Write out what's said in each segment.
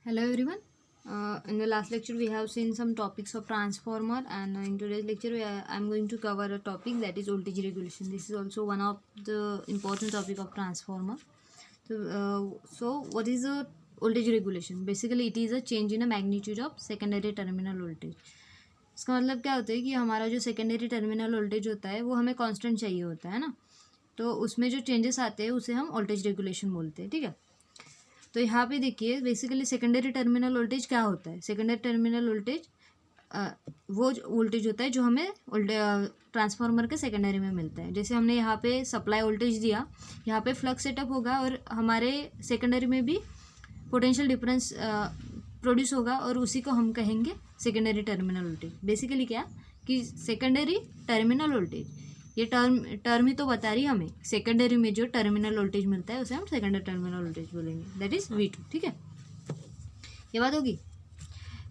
Hello everyone. In the last lecture we have seen some topics of transformer, and in today's lecture I'm going to cover a topic that is voltage regulation. This is also one of the important topic of transformer. So what is a voltage regulation? Basically it is a change in a magnitude of secondary terminal voltage. इसका मतलब क्या होता है कि हमारा जो secondary terminal voltage होता है वो हमें कांस्टेंट चाहिए होता है ना, तो उसमें जो चेंजेस आते हैं उसे हम वोल्टेज रेगुलेशन बोलते हैं। ठीक है, तो यहाँ पे देखिए बेसिकली सेकेंडरी टर्मिनल वोल्टेज क्या होता है। सेकेंडरी टर्मिनल वोल्टेज वो वोल्टेज होता है जो हमें ट्रांसफार्मर के सेकेंडरी में मिलता है। जैसे हमने यहाँ पे सप्लाई वोल्टेज दिया, यहाँ पे फ्लक्स सेटअप होगा और हमारे सेकेंडरी में भी पोटेंशियल डिफरेंस प्रोड्यूस होगा और उसी को हम कहेंगे सेकेंडरी टर्मिनल वोल्टेज। बेसिकली क्या कि सेकेंडरी टर्मिनल वोल्टेज, ये टर्म ही तो बता रही है हमें। सेकेंडरी में जो टर्मिनल वोल्टेज मिलता है उसे हम सेकेंडरी टर्मिनल वोल्टेज बोलेंगे, दैट इज V2। ठीक है, ये बात होगी।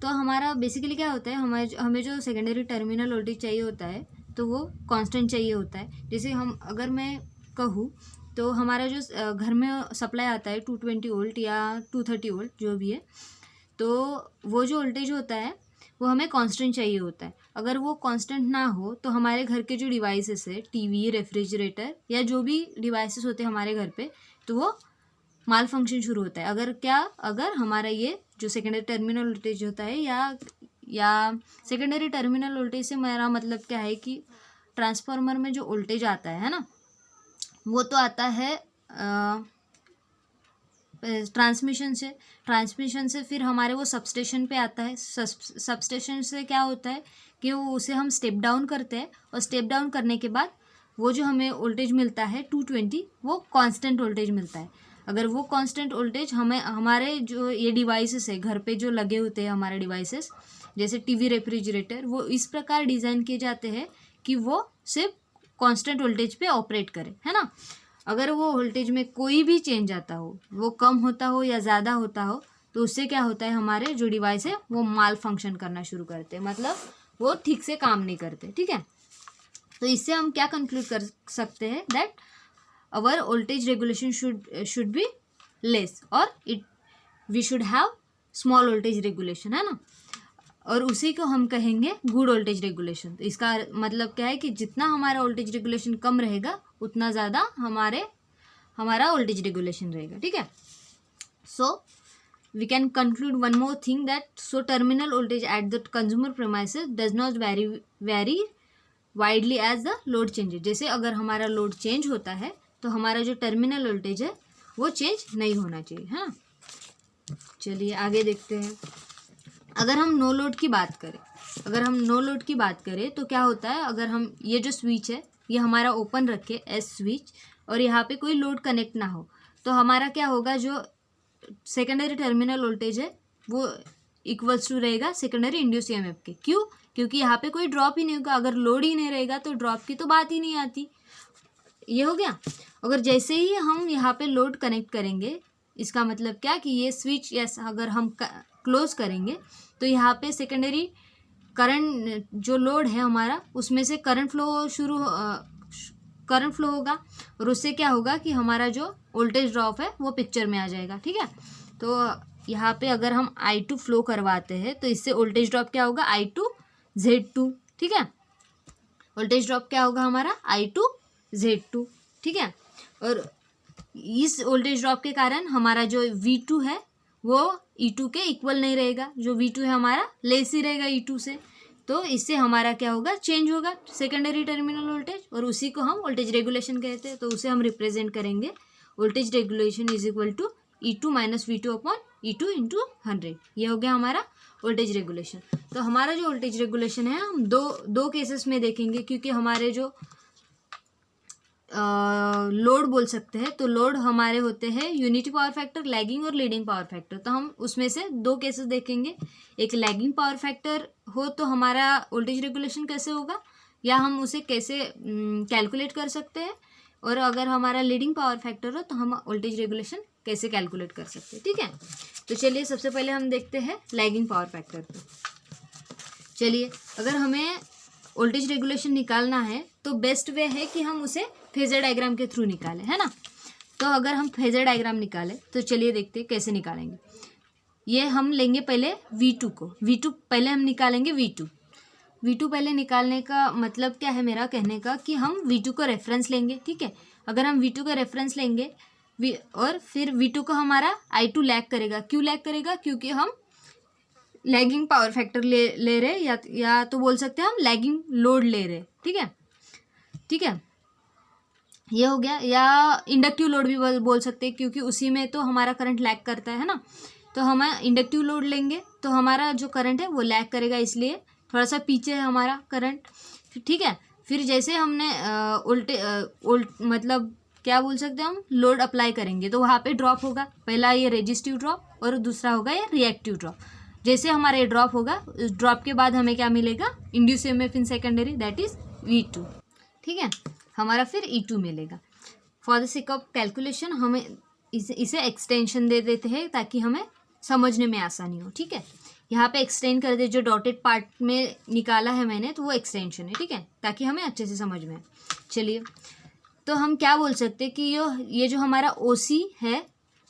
तो हमारा बेसिकली क्या होता है, हमें जो सेकेंडरी टर्मिनल वोल्टेज चाहिए होता है तो वो कांस्टेंट चाहिए होता है। जैसे हम अगर मैं कहूँ तो हमारा जो घर में सप्लाई आता है 220 वोल्ट या 230 वोल्ट जो भी है, तो वो जो वोल्टेज होता है वो हमें कांस्टेंट चाहिए होता है। अगर वो कांस्टेंट ना हो तो हमारे घर के जो डिवाइसेस है, टीवी, रेफ्रिजरेटर या जो भी डिवाइसेस होते हैं हमारे घर पे, तो वो माल फंक्शन शुरू होता है। अगर हमारा ये जो सेकेंडरी टर्मिनल वोल्टेज होता है या सेकेंडरी टर्मिनल वोल्टेज से मेरा मतलब क्या है कि ट्रांसफार्मर में जो वोल्टेज आता है ना, वो तो आता है ट्रांसमिशन से फिर हमारे वो सबस्टेशन पे आता है। सबस्टेशन से क्या होता है कि वो उसे हम स्टेप डाउन करते हैं और स्टेप डाउन करने के बाद वो जो हमें वोल्टेज मिलता है 220, वो कांस्टेंट वोल्टेज मिलता है। अगर वो कांस्टेंट वोल्टेज हमारे जो ये डिवाइसेस है घर पे जो लगे होते हैं हमारे डिवाइसेस, जैसे टीवी, रेफ्रिजरेटर, वो इस प्रकार डिज़ाइन किए जाते हैं कि वो सिर्फ कांस्टेंट वोल्टेज पे ऑपरेट करे, है ना। अगर वो वोल्टेज में कोई भी चेंज आता हो, वो कम होता हो या ज़्यादा होता हो, तो उससे क्या होता है, हमारे जो डिवाइस है वो माल फंक्शन करना शुरू करते हैं, मतलब वो ठीक से काम नहीं करते। ठीक है, तो इससे हम क्या कंक्लूड कर सकते हैं, that our voltage regulation should be less और we should have small voltage regulation, है ना, और उसी को हम कहेंगे गुड वोल्टेज रेगुलेशन। तो इसका मतलब क्या है कि जितना हमारा वोल्टेज रेगुलेशन कम रहेगा उतना ज़्यादा हमारा वोल्टेज रेगुलेशन रहेगा। ठीक है, so we can conclude one more thing, that so terminal voltage at the consumer premises does not vary widely as the load changes. जैसे अगर हमारा लोड चेंज होता है तो हमारा जो टर्मिनल वोल्टेज है वो चेंज नहीं होना चाहिए, है ना। चलिए आगे देखते हैं। अगर हम नो लोड की बात करें तो क्या होता है, अगर हम ये जो स्विच है ये हमारा ओपन रखे एस स्विच और यहाँ पे कोई लोड कनेक्ट ना हो, तो हमारा क्या होगा, जो सेकेंडरी टर्मिनल वोल्टेज है वो इक्वल्स टू रहेगा सेकेंडरी इंड्यूस ईएमएफ के। क्यों? क्योंकि यहाँ पे कोई ड्रॉप ही नहीं होगा। अगर लोड ही नहीं रहेगा तो ड्रॉप की तो बात ही नहीं आती। ये हो गया। अगर जैसे ही हम यहाँ पे लोड कनेक्ट करेंगे, इसका मतलब क्या कि ये स्विच अगर हम क्लोज करेंगे तो यहाँ पे सेकेंडरी करंट जो लोड है हमारा, उसमें से करंट फ्लो होगा और उससे क्या होगा कि हमारा जो वोल्टेज ड्रॉप है वो पिक्चर में आ जाएगा। ठीक है, तो यहाँ पे अगर हम I2 फ्लो करवाते हैं तो इससे वोल्टेज ड्रॉप क्या होगा, I2Z2। ठीक है, वोल्टेज ड्रॉप क्या होगा हमारा, I2Z2। ठीक है, और इस वोल्टेज ड्रॉप के कारण हमारा जो V2 है वो E2 के इक्वल नहीं रहेगा। जो V2 है हमारा लेस ही रहेगा E2 से, तो इससे हमारा क्या होगा, चेंज होगा सेकेंडरी टर्मिनल वोल्टेज, और उसी को हम वोल्टेज रेगुलेशन कहते हैं। तो उसे हम रिप्रेजेंट करेंगे, voltage regulation is equal to E2 minus V2 upon E2 into 100। ये हो गया हमारा वोल्टेज रेगुलेशन। तो हमारा जो वोल्टेज रेगुलेशन है हम दो केसेस में देखेंगे, क्योंकि हमारे जो लोड बोल सकते हैं, तो लोड हमारे होते हैं यूनिटी पावर फैक्टर, लैगिंग और लीडिंग पावर फैक्टर। तो हम उसमें से दो केसेस देखेंगे। एक लैगिंग पावर फैक्टर हो तो हमारा वोल्टेज रेगुलेशन कैसे होगा या हम उसे कैसे कैलकुलेट कर सकते हैं, और अगर हमारा लीडिंग पावर फैक्टर हो तो हम वोल्टेज रेगुलेशन कैसे कैलकुलेट कर सकते हैं। ठीक है, तो चलिए सबसे पहले हम देखते हैं लैगिंग पावर फैक्टर को। चलिए, अगर हमें वोल्टेज रेगुलेशन निकालना है तो बेस्ट वे है कि हम उसे फेजर डायग्राम के थ्रू निकालें, है ना। तो अगर हम फेजर डायग्राम निकालें तो चलिए देखते हैं कैसे निकालेंगे। ये हम लेंगे पहले V2 को, V2 पहले हम निकालेंगे V2 पहले निकालने का मतलब क्या है मेरा कहने का कि हम V2 को रेफरेंस लेंगे, ठीक है। अगर हम V2 को रेफरेंस लेंगे और फिर V2 को हमारा I2 लैग करेगा। क्यों लैग करेगा? क्योंकि हम लैगिंग पावर फैक्टर ले रहे या तो बोल सकते हैं हम लैगिंग लोड ले रहे, ठीक है, ठीक है। ये हो गया, या इंडक्टिव लोड भी बोल सकते हैं क्योंकि उसी में तो हमारा करंट लैग करता है ना। तो हम इंडक्टिव लोड लेंगे तो हमारा जो करंट है वो लैग करेगा, इसलिए थोड़ा सा पीछे है हमारा करंट, ठीक है। फिर जैसे हमने मतलब क्या बोल सकते हैं हम लोड अप्लाई करेंगे तो वहाँ पे ड्रॉप होगा, पहला ये रेजिस्टिव ड्रॉप और दूसरा होगा ये रिएक्टिव ड्रॉप। जैसे हमारा ये ड्रॉप होगा, उस ड्रॉप के बाद हमें क्या मिलेगा? Induce EMF in secondary, that is V2, ठीक है। हमारा फिर E2 मिलेगा। For the sake of calculation हमें इसे एक्सटेंशन दे देते हैं ताकि हमें समझने में आसानी हो, ठीक है। यहाँ पे एक्सटेंड कर दे, जो डॉटेड पार्ट में निकाला है मैंने तो वो एक्सटेंशन है, ठीक है, ताकि हमें अच्छे से समझ में आए। चलिए, तो हम क्या बोल सकते हैं कि ये जो हमारा OC है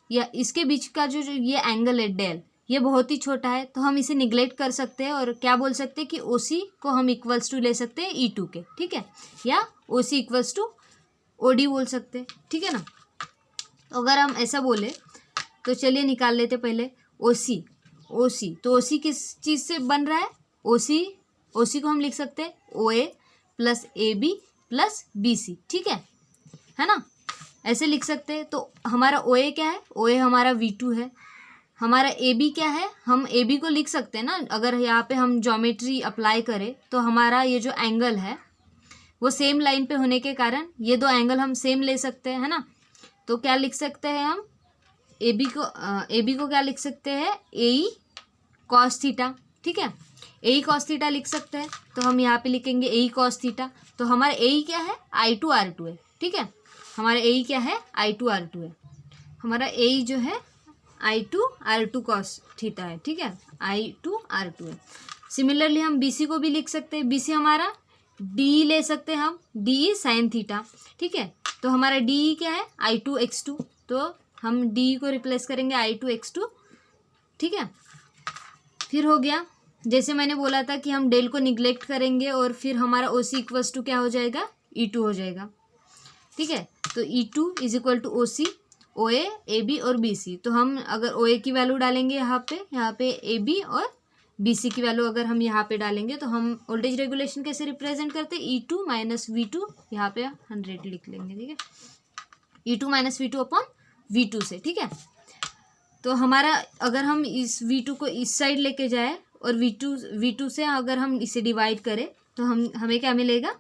या इसके बीच का जो ये एंगल है डेल, ये बहुत ही छोटा है, तो हम इसे निगलेक्ट कर सकते हैं और क्या बोल सकते हैं कि OC को हम इक्वल्स टू ले सकते हैं E2 के, ठीक है, या OC इक्वल्स टू OD बोल सकते हैं, ठीक है ना। तो अगर हम ऐसा बोले तो चलिए निकाल लेते पहले OC। तो OC किस चीज़ से बन रहा है? OC को हम लिख सकते हैं OA plus AB plus BC, ठीक है ना, ऐसे लिख सकते हैं। तो हमारा OA क्या है? OA हमारा V2 है। हमारा AB क्या है? हम AB को लिख सकते हैं ना, अगर यहाँ पे हम ज्योमेट्री अप्लाई करें तो हमारा ये जो एंगल है वो सेम लाइन पे होने के कारण ये दो एंगल हम सेम ले सकते हैं, है ना। तो क्या लिख सकते हैं हम? AB को क्या लिख सकते हैं? AE कॉस थीटा, ठीक है, AE कॉस थीटा लिख सकते हैं। तो हम यहाँ पे लिखेंगे AE कॉस थीटा। तो हमारा AE क्या है? I2 R2 है, ठीक है। हमारा AE क्या है? I2 R2 है। हमारा AE जो है I2 R2 कॉस थीटा है, ठीक है, I2 R2 है। सिमिलरली हम BC को भी लिख सकते हैं। BC हमारा DE ले सकते हैं हम, DE साइन थीटा, ठीक है। तो हमारा DE क्या है? I2 X2। तो हम DE को रिप्लेस करेंगे I2 X2, ठीक है। फिर हो गया, जैसे मैंने बोला था कि हम डेल को निगलेक्ट करेंगे और फिर हमारा OC इक्वल्स टू क्या हो जाएगा? E2 हो जाएगा, ठीक है। तो E2 is equal to OC, OA, AB और BC। तो हम अगर OA की वैल्यू डालेंगे यहाँ पे AB और BC की वैल्यू अगर हम यहाँ पे डालेंगे तो हम वोल्टेज रेगुलेशन कैसे रिप्रेजेंट करते हैं? E2 माइनस V2, यहाँ पे 100 लिख लेंगे, ठीक है, E2 minus V2 upon V2 से, ठीक है। तो हमारा अगर हम इस V2 को इस साइड लेके जाए और V2 से अगर हम इसे डिवाइड करें तो हमें क्या मिलेगा?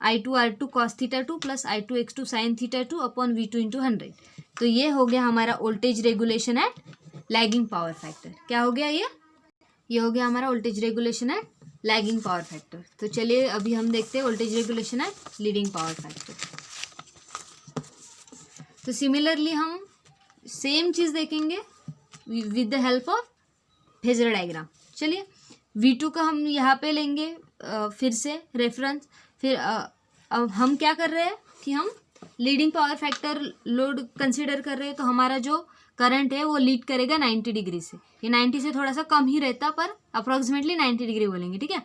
I2 R2 cos theta 2 plus I2 X2 sine theta 2 upon V2 into 100। तो ये हो गया हमारा voltage regulation at lagging power factor. क्या हो गया? ये हो गया हमारा voltage regulation at lagging power factor. तो चलिए अभी हम देखते हैं voltage regulation at leading power factor. तो सिमिलरली हम सेम चीज़ देखेंगे with the help of phasor diagram. चलिए V2 का हम यहाँ पे लेंगे फिर से रेफरेंस। फिर अब हम क्या कर रहे हैं कि हम leading power factor load consider कर रहे हैं। तो हमारा जो करंट है वो लीड करेगा 90 डिग्री से। ये 90 से थोड़ा सा कम ही रहता पर अप्रॉक्सीमेटली 90 डिग्री बोलेंगे, ठीक है।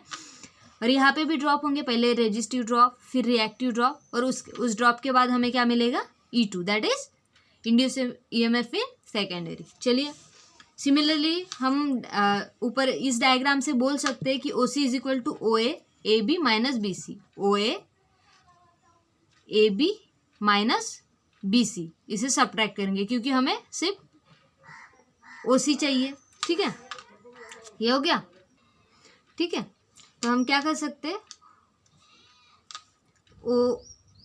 और यहाँ पे भी ड्रॉप होंगे, पहले रेजिस्टिव ड्रॉप फिर रिएक्टिव ड्रॉप और उस ड्रॉप के बाद हमें क्या मिलेगा? E2, that is induce EMF in secondary. चलिए सिमिलरली हम ऊपर इस डायग्राम से बोल सकते हैं कि OC is equal to OA AB minus BC, OA AB minus BC, इसे सब्ट्रैक्ट करेंगे क्योंकि हमें सिर्फ OC चाहिए, ठीक है। ये हो गया, ठीक है। तो हम क्या कर सकते हैं?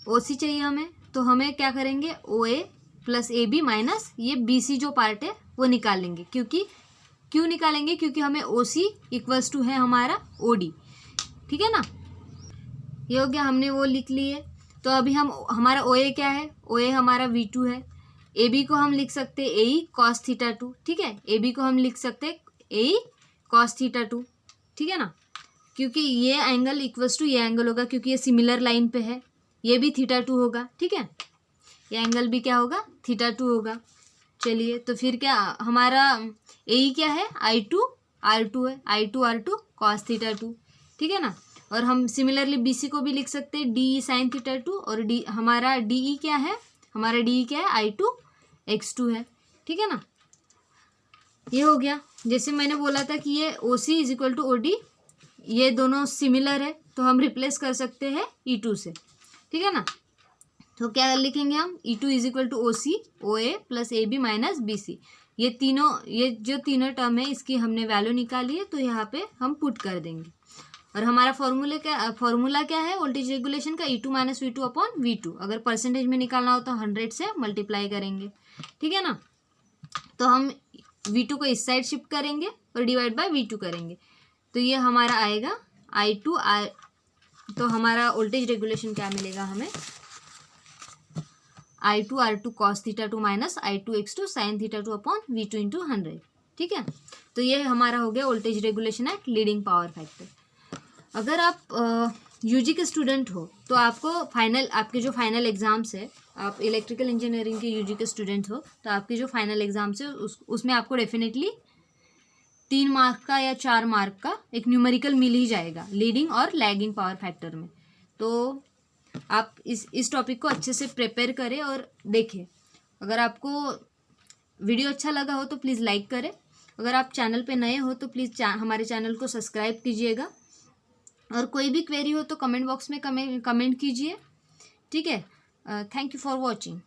OC चाहिए हमें, तो हमें क्या करेंगे? OA प्लस AB माइनस ये BC जो पार्ट है वो निकाल लेंगे। क्यों निकालेंगे? क्योंकि हमें OC इक्वल्स टू है हमारा OD, ठीक है ना। ये हो गया, हमने वो लिख लिए। तो अभी हमारा OA क्या है? OA हमारा V2 है। AB को हम लिख सकते हैं AE cos थीटा 2, ठीक है। AB को हम लिख सकते हैं AE cos थीटा 2, ठीक है ना, क्योंकि ये एंगल इक्वल्स टू ये एंगल होगा क्योंकि ये सिमिलर लाइन पे है। ये भी थीटा 2 होगा, ठीक है। ये एंगल भी क्या होगा? थीटा 2 होगा। चलिए तो फिर क्या हमारा ए क्या है, I2 है, I2 cos थीटा 2, ठीक है ना। और हम सिमिलरली BC को भी लिख सकते हैं DE sin थीटा 2, और हमारा DE क्या है, I2 x2 है, ठीक है ना। ये हो गया। जैसे मैंने बोला था कि ये OC is equal to OD, ये दोनों सिमिलर है तो हम रिप्लेस कर सकते हैं E2 से, ठीक है ना। तो क्या लिखेंगे हम, E2 is equal to OC OA plus AB minus BC। ये जो तीनों टर्म है इसकी हमने वैल्यू निकाली है, तो यहाँ पे हम पुट कर देंगे। और हमारा फॉर्मूला क्या है वोल्टेज रेगुलेशन का, E2 minus V2 upon V2। अगर परसेंटेज में निकालना हो तो 100 से मल्टीप्लाई करेंगे, ठीक है ना। तो हम V2 को इस साइड शिफ्ट करेंगे और डिवाइड बाय V2 करेंगे, तो ये हमारा आएगा I2 तो हमारा वोल्टेज रेगुलेशन क्या मिलेगा हमें, I2 R2 cos theta 2 minus I2 X2 sin theta 2 upon V2 into 100, ठीक है। तो ये हमारा हो गया voltage regulation at leading power factor. अगर आप यूजी के स्टूडेंट हो तो आपको आपके जो फाइनल एग्जाम्स है, आप इलेक्ट्रिकल इंजीनियरिंग के यूजी के स्टूडेंट हो तो आपके जो फाइनल एग्जाम्स है उसमें आपको डेफिनेटली 3 मार्क का या 4 मार्क का एक न्यूमेरिकल मिल ही जाएगा लीडिंग और लैगिंग पावर फैक्टर में। तो आप इस टॉपिक को अच्छे से प्रिपेयर करें और देखें। अगर आपको वीडियो अच्छा लगा हो तो प्लीज़ लाइक करें। अगर आप चैनल पे नए हो तो प्लीज़ हमारे चैनल को सब्सक्राइब कीजिएगा, और कोई भी क्वेरी हो तो कमेंट बॉक्स में कमेंट कीजिए, ठीक है। Thank you for watching.